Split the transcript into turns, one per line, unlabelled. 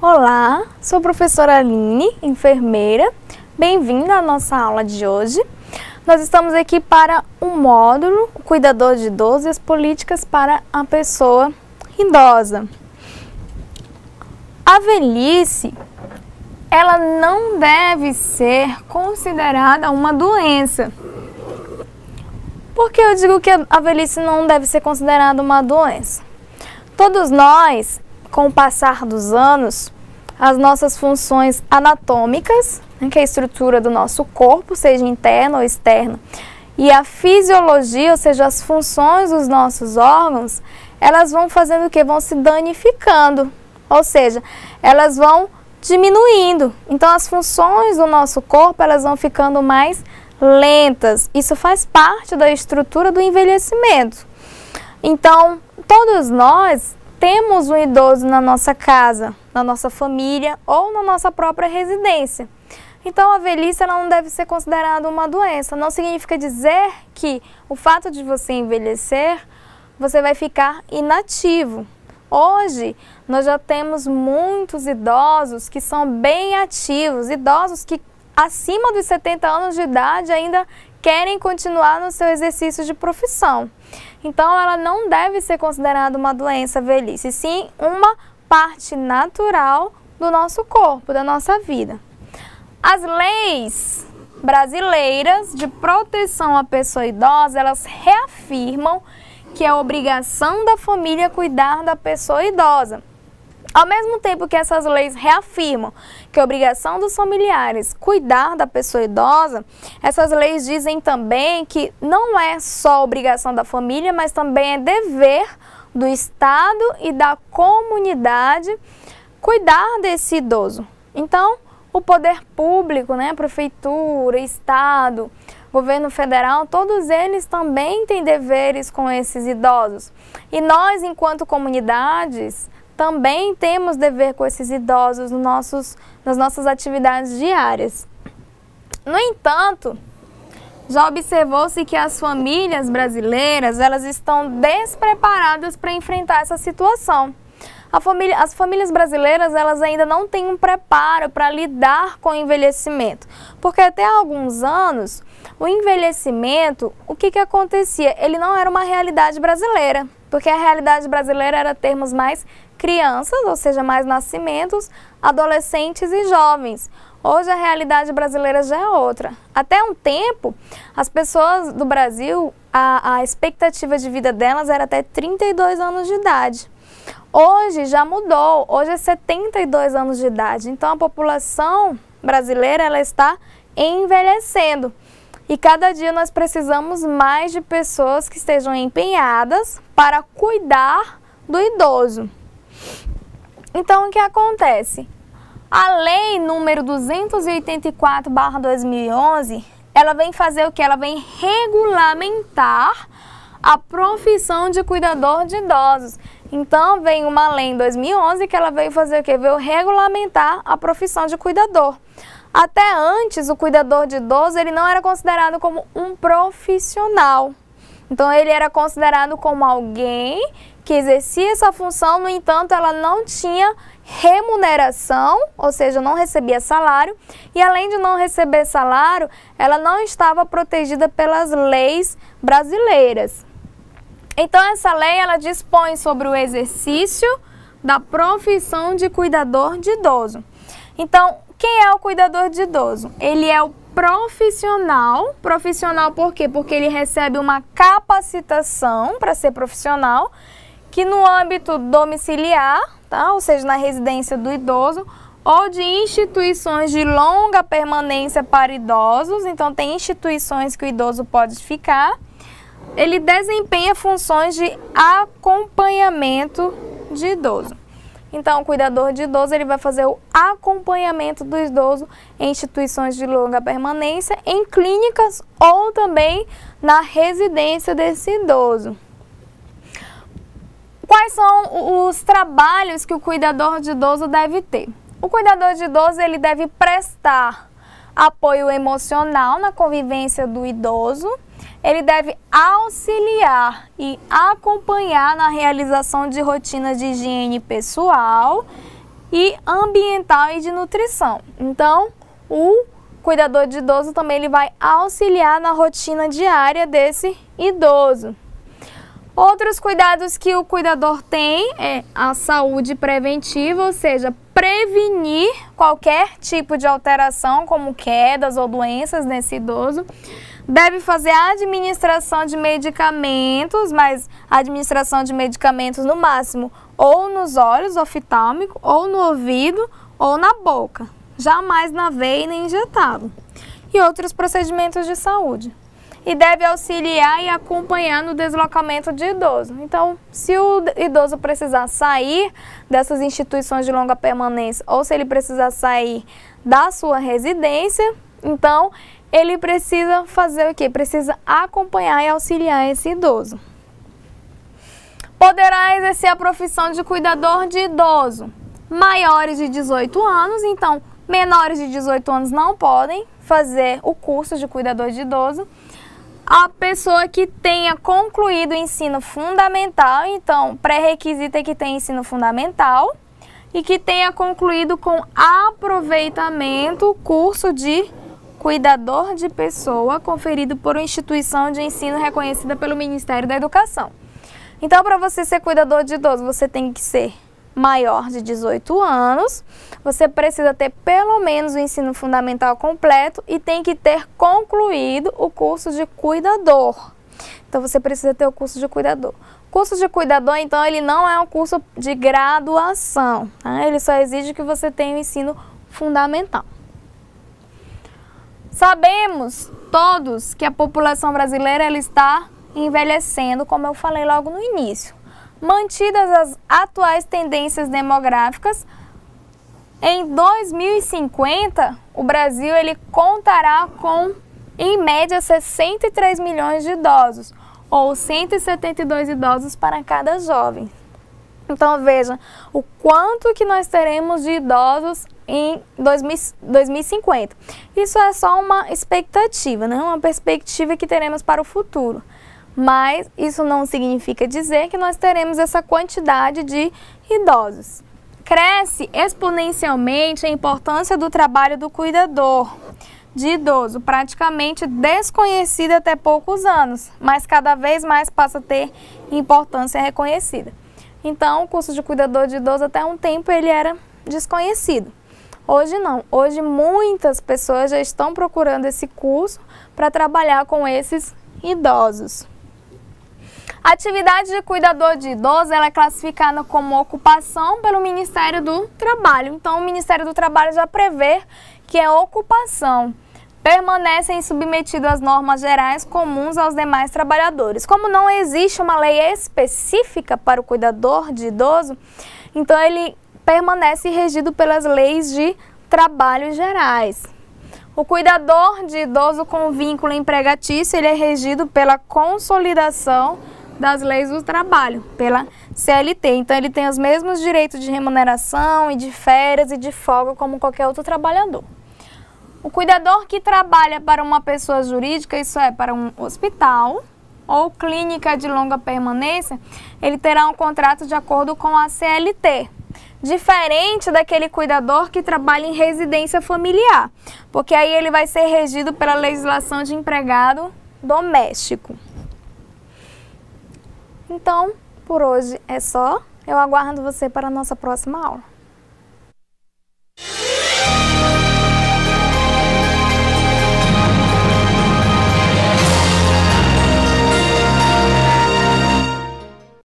Olá, sou a professora Aline, enfermeira. Bem-vinda à nossa aula de hoje. Nós estamos aqui para um módulo, o cuidador de idoso e as políticas para a pessoa idosa. A velhice, ela não deve ser considerada uma doença. Por que eu digo que a velhice não deve ser considerada uma doença? Todos nós, com o passar dos anos, as nossas funções anatômicas, que é a estrutura do nosso corpo, seja interna ou externa, e a fisiologia, ou seja, as funções dos nossos órgãos, elas vão fazendo o quê? Vão se danificando, ou seja, elas vão diminuindo. Então, as funções do nosso corpo, elas vão ficando mais lentas. Isso faz parte da estrutura do envelhecimento. Então, todos nós temos um idoso na nossa casa, na nossa família ou na nossa própria residência. Então, a velhice ela não deve ser considerada uma doença. Não significa dizer que o fato de você envelhecer, você vai ficar inativo. Hoje, nós já temos muitos idosos que são bem ativos, idosos que acima dos 70 anos de idade ainda querem continuar no seu exercício de profissão. Então, ela não deve ser considerada uma doença velhice, sim uma parte natural do nosso corpo, da nossa vida. As leis brasileiras de proteção à pessoa idosa, elas reafirmam que é obrigação da família cuidar da pessoa idosa. Ao mesmo tempo que essas leis reafirmam que é obrigação dos familiares cuidar da pessoa idosa, essas leis dizem também que não é só obrigação da família, mas também é dever do Estado e da comunidade cuidar desse idoso. Então, o poder público, prefeitura, Estado, governo federal, todos eles também têm deveres com esses idosos. E nós, enquanto comunidades, também temos dever com esses idosos nas nossas atividades diárias. No entanto, já observou-se que as famílias brasileiras elas estão despreparadas para enfrentar essa situação. As famílias brasileiras elas ainda não têm um preparo para lidar com o envelhecimento, porque até há alguns anos o envelhecimento, o que acontecia? Ele não era uma realidade brasileira, porque a realidade brasileira era termos mais crianças, ou seja, mais nascimentos, adolescentes e jovens. Hoje a realidade brasileira já é outra. Até um tempo, as pessoas do Brasil, a expectativa de vida delas era até 32 anos de idade. Hoje já mudou, hoje é 72 anos de idade. Então a população brasileira ela está envelhecendo. E cada dia nós precisamos mais de pessoas que estejam empenhadas para cuidar do idoso. Então, o que acontece? A lei número 284/2011, ela vem fazer o que? Ela vem regulamentar a profissão de cuidador de idosos. Então, vem uma lei em 2011 que ela veio fazer o quê? Veio regulamentar a profissão de cuidador. Até antes, o cuidador de idoso ele não era considerado como um profissional. Então, ele era considerado como alguém que exercia essa função, no entanto, ela não tinha remuneração, ou seja, não recebia salário, e além de não receber salário, ela não estava protegida pelas leis brasileiras. Então, essa lei, ela dispõe sobre o exercício da profissão de cuidador de idoso. Então, quem é o cuidador de idoso? Ele é o profissional por quê? Porque ele recebe uma capacitação para ser profissional, que no âmbito domiciliar, ou seja, na residência do idoso, ou de instituições de longa permanência para idosos, então tem instituições que o idoso pode ficar, ele desempenha funções de acompanhamento de idoso. Então, o cuidador de idoso ele vai fazer o acompanhamento do idoso em instituições de longa permanência, em clínicas ou também na residência desse idoso. Quais são os trabalhos que o cuidador de idoso deve ter? O cuidador de idoso ele deve prestar apoio emocional na convivência do idoso, ele deve auxiliar e acompanhar na realização de rotinas de higiene pessoal e ambiental e de nutrição. Então, o cuidador de idoso também ele vai auxiliar na rotina diária desse idoso. Outros cuidados que o cuidador tem é a saúde preventiva, ou seja, prevenir qualquer tipo de alteração, como quedas ou doenças nesse idoso. Deve fazer a administração de medicamentos, mas a administração de medicamentos no máximo ou nos olhos, oftálmico, ou no ouvido, ou na boca. Jamais na veia nem injetado. E outros procedimentos de saúde. E deve auxiliar e acompanhar no deslocamento de idoso. Então, se o idoso precisar sair dessas instituições de longa permanência ou se ele precisar sair da sua residência, então ele precisa fazer o quê? Precisa acompanhar e auxiliar esse idoso. Poderá exercer a profissão de cuidador de idoso maiores de 18 anos, então menores de 18 anos não podem fazer o curso de cuidador de idoso. A pessoa que tenha concluído o ensino fundamental, então pré-requisito é que tenha ensino fundamental e que tenha concluído com aproveitamento o curso de cuidador de pessoa conferido por uma instituição de ensino reconhecida pelo Ministério da Educação. Então, para você ser cuidador de idoso, você tem que ser maior de 18 anos, você precisa ter pelo menos o ensino fundamental completo e tem que ter concluído o curso de cuidador. Então, você precisa ter o curso de cuidador. O curso de cuidador, então, ele não é um curso de graduação, tá? Ele só exige que você tenha o ensino fundamental. Sabemos todos que a população brasileira ela está envelhecendo, como eu falei logo no início. Mantidas as atuais tendências demográficas, em 2050 o Brasil ele contará com, em média, 63 milhões de idosos, ou 172 idosos para cada jovem. Então veja o quanto que nós teremos de idosos em 2050. Isso é só uma expectativa, né? Uma perspectiva que teremos para o futuro. Mas isso não significa dizer que nós teremos essa quantidade de idosos. Cresce exponencialmente a importância do trabalho do cuidador de idoso, praticamente desconhecida até poucos anos, mas cada vez mais passa a ter importância reconhecida. Então, o curso de cuidador de idoso até um tempo ele era desconhecido. Hoje não. Hoje muitas pessoas já estão procurando esse curso para trabalhar com esses idosos. A atividade de cuidador de idoso ela é classificada como ocupação pelo Ministério do Trabalho. Então, o Ministério do Trabalho já prevê que é ocupação. Permanecem submetidos às normas gerais comuns aos demais trabalhadores. Como não existe uma lei específica para o cuidador de idoso, então ele permanece regido pelas leis de trabalho gerais. O cuidador de idoso com vínculo empregatício ele é regido pela consolidação das leis do trabalho, pela CLT. Então, ele tem os mesmos direitos de remuneração e de férias e de folga como qualquer outro trabalhador. O cuidador que trabalha para uma pessoa jurídica, isso é, para um hospital ou clínica de longa permanência, ele terá um contrato de acordo com a CLT. Diferente daquele cuidador que trabalha em residência familiar, porque aí ele vai ser regido pela legislação de empregado doméstico. Então, por hoje é só. Eu aguardo você para a nossa próxima aula.